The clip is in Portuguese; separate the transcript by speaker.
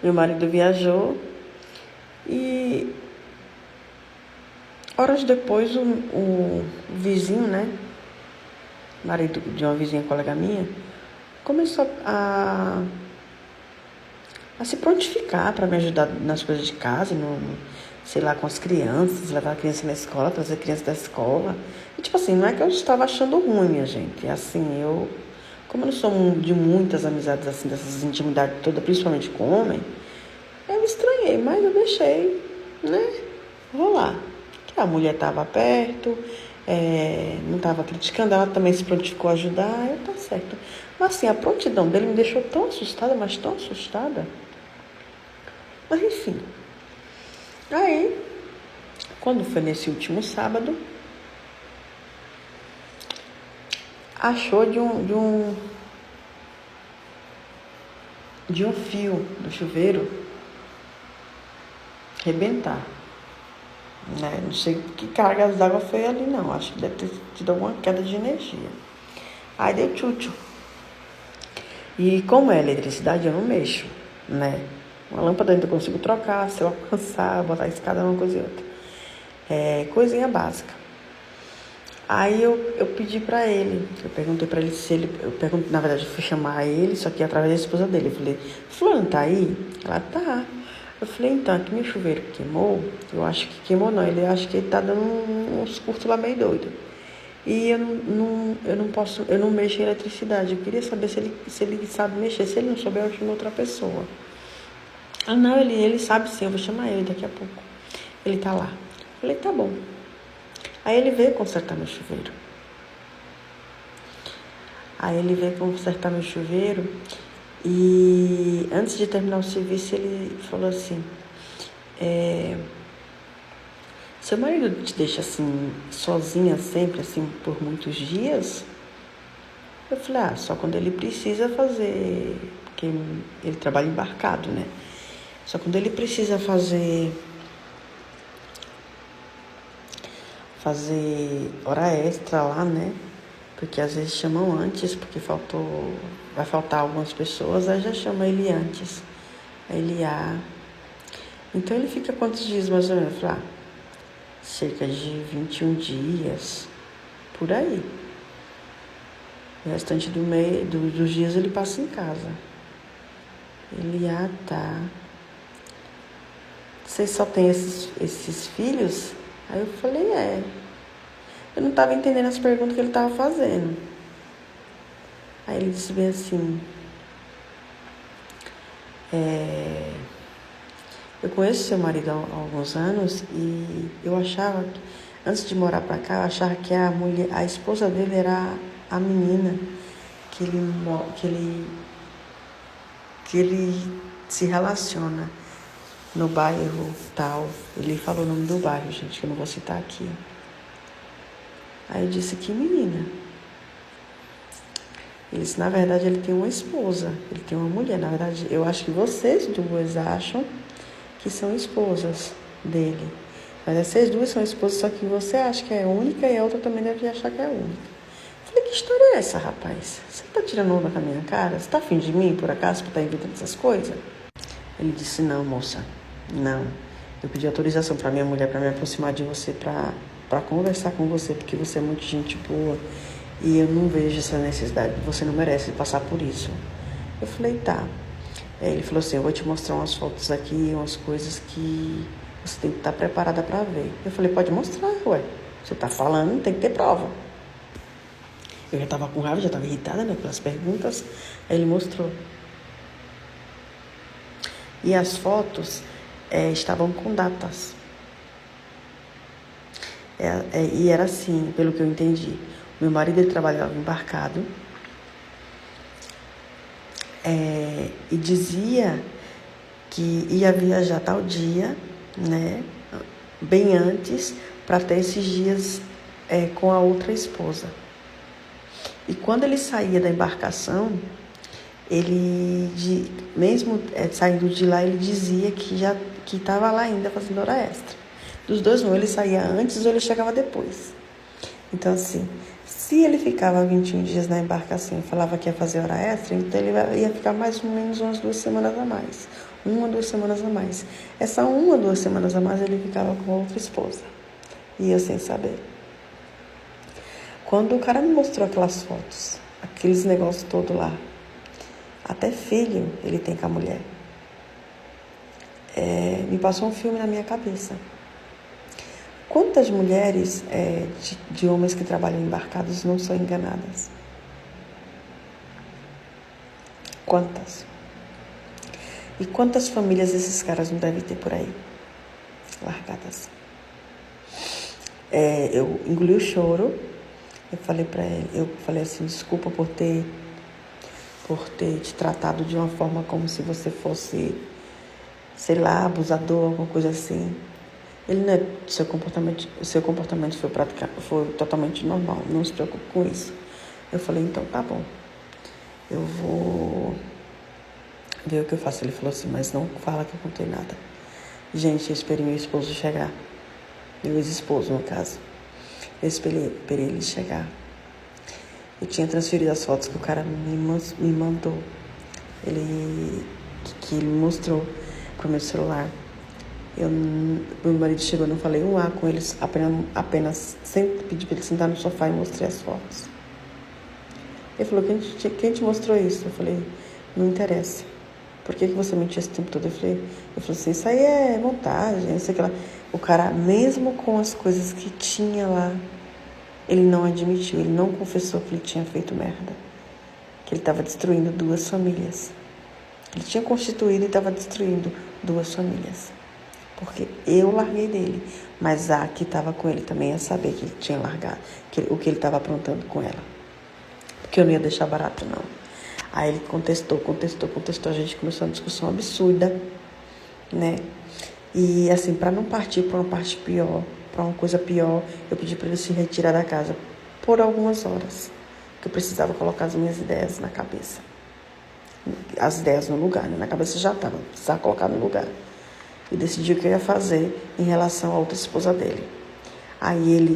Speaker 1: Meu marido viajou e horas depois o vizinho, né? Marido de uma vizinha colega minha, começou a se prontificar para me ajudar nas coisas de casa, sei lá, com as crianças, levar a criança na escola, trazer a criança da escola. E tipo assim, não é que eu estava achando ruim, minha gente. É assim, como eu não sou de muitas amizades assim, dessas intimidades todas, principalmente com homem, eu me estranhei, mas eu deixei, né, rolar. Que a mulher estava perto, não estava criticando, ela também se prontificou a ajudar, tá certo. Mas assim, a prontidão dele me deixou tão assustada, mas tão assustada. Mas enfim. Aí, quando foi nesse último sábado, achou de um fio do chuveiro rebentar. Né? Não sei que carga d'água foi ali, não. Acho que deve ter tido alguma queda de energia. Aí deu tchutchu. E como é eletricidade, eu não mexo, né? Uma lâmpada eu ainda consigo trocar, se eu alcançar, botar a escada, uma coisa e outra. É coisinha básica. Aí eu pedi pra ele, eu perguntei pra ele se ele, na verdade eu fui chamar ele, só que através da esposa dele. Eu falei, fulano, tá aí? Ela, tá. Eu falei, então, aqui meu chuveiro queimou, eu acho que queimou não, ele acha que ele tá dando uns curtos lá meio doido. E eu não posso, eu não mexo em eletricidade, eu queria saber se ele sabe mexer, se ele não souber eu chamo outra pessoa. Ah não, ele sabe sim, eu vou chamar ele daqui a pouco. Ele tá lá. Eu falei, tá bom. Aí ele veio consertar meu chuveiro. E antes de terminar o serviço ele falou assim, seu marido te deixa assim, sozinha sempre, assim, por muitos dias? Eu falei, só quando ele precisa fazer, porque ele trabalha embarcado, né? Só quando ele precisa fazer hora extra lá, né? Porque às vezes chamam antes, porque vai faltar algumas pessoas, aí já chama ele antes. Aí ele, então ele fica quantos dias mais ou menos? Eu falei, cerca de 21 dias, por aí. O restante dos dias ele passa em casa. Ele, tá. Vocês só têm esses filhos? Aí eu falei, Eu não estava entendendo as perguntas que ele estava fazendo. Aí ele disse bem assim, eu conheço seu marido há alguns anos e eu achava, antes de morar pra cá, eu achava que a esposa dele era a menina que ele se relaciona no bairro tal. Ele falou o nome do bairro, gente, que eu não vou citar aqui. Aí eu disse, que menina? Ele disse, na verdade, ele tem uma esposa, ele tem uma mulher. Na verdade, eu acho que vocês duas acham que são esposas dele. Mas essas duas são esposas, só que você acha que é única e a outra também deve achar que é única. Eu falei, que história é essa, rapaz? Você tá tirando onda com a minha cara? Você tá afim de mim, por acaso, pra estar inventando essas coisas? Ele disse, não, moça, não. Eu pedi autorização pra minha mulher pra me aproximar de você, pra conversar com você, porque você é muito gente boa e eu não vejo essa necessidade, você não merece passar por isso. Eu falei, tá. Aí ele falou assim, eu vou te mostrar umas fotos aqui, umas coisas que você tem que estar preparada pra ver. Eu falei, pode mostrar, ué. Você tá falando, tem que ter prova. Eu já tava com raiva, já tava irritada, né, pelas perguntas. Aí ele mostrou. E as fotos estavam com datas. E era assim, pelo que eu entendi. Meu marido, ele trabalhava embarcado. E dizia que ia viajar tal dia, né? Bem antes, para ter esses dias com a outra esposa. E quando ele saía da embarcação, ele, mesmo saindo de lá, ele dizia que estava lá ainda fazendo hora extra. Dos dois, não, ele saía antes ou ele chegava depois. Então, assim, Se ele ficava 21 dias na embarcação e falava que ia fazer hora extra, então ele ia ficar mais ou menos umas 2 semanas a mais. 2 semanas a mais. Essa 2 semanas a mais ele ficava com outra esposa. E eu sem saber. Quando o cara me mostrou aquelas fotos, aqueles negócios todos lá, até filho ele tem com a mulher, me passou um filme na minha cabeça. Quantas mulheres de homens que trabalham embarcados não são enganadas? Quantas? E quantas famílias esses caras não devem ter por aí? Largadas. Eu engoli o choro. Eu falei pra ele, eu falei assim, desculpa por ter te tratado de uma forma como se você fosse, sei lá, abusador, alguma coisa assim. Ele não é, o seu comportamento foi totalmente normal, não se preocupe com isso. Eu falei, então tá bom, eu vou ver o que eu faço. Ele falou assim, mas não fala que eu contei nada. Gente, eu esperei meu esposo chegar, meu ex-esposo no caso. Eu esperei ele chegar. Eu tinha transferido as fotos que o cara me mandou. Que ele mostrou pro meu celular. Meu marido chegou, eu não falei um A com eles, apenas pedi para ele sentar no sofá e mostrei as fotos. Ele falou, quem te mostrou isso? Eu falei, não interessa. Por que você mentiu esse tempo todo? Eu falei assim, isso aí é montagem, isso aqui lá. O cara, mesmo com as coisas que tinha lá, ele não admitiu, ele não confessou que ele tinha feito merda. Que ele estava destruindo 2 famílias. Ele tinha constituído e estava destruindo 2 famílias. Porque eu larguei dele. Mas a que estava com ele também ia saber que ele tinha largado, o que ele estava aprontando com ela. Porque eu não ia deixar barato, não. Aí ele contestou. A gente começou uma discussão absurda, né? E assim, para não partir para uma parte pior, para uma coisa pior, eu pedi para ele se retirar da casa por algumas horas. Porque eu precisava colocar as minhas ideias na cabeça. As ideias no lugar, né? Na cabeça já estava, precisava colocar no lugar. E decidi o que eu ia fazer em relação à outra esposa dele. Aí ele